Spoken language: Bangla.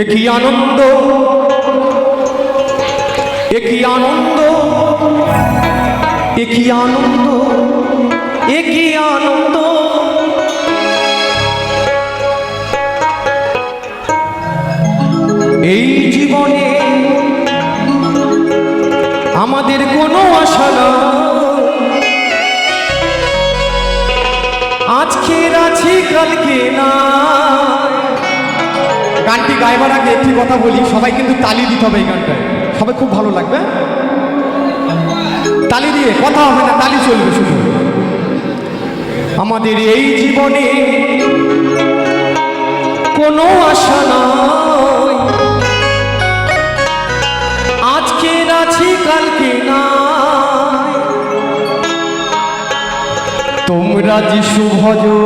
একই আনন্দ, একই আনন্দ, একই আনন্দ, একই আনন্দ। এই জীবনে আমাদের কোনো আশা না, আজকের আছি কালকে না। গানটি গাইবার আগে একটি কথা বলি, সবাই কিন্তু তালি দিতে হবে এই গানটায়, সবাই খুব ভালো লাগবে। তালি দিয়ে কথা হবে না, তালি চলবে শুধু। আমাদের এই জীবনে কোনো আশা নাই, আজকের আছি কালকে নাই। তোমরা যিশু ভজো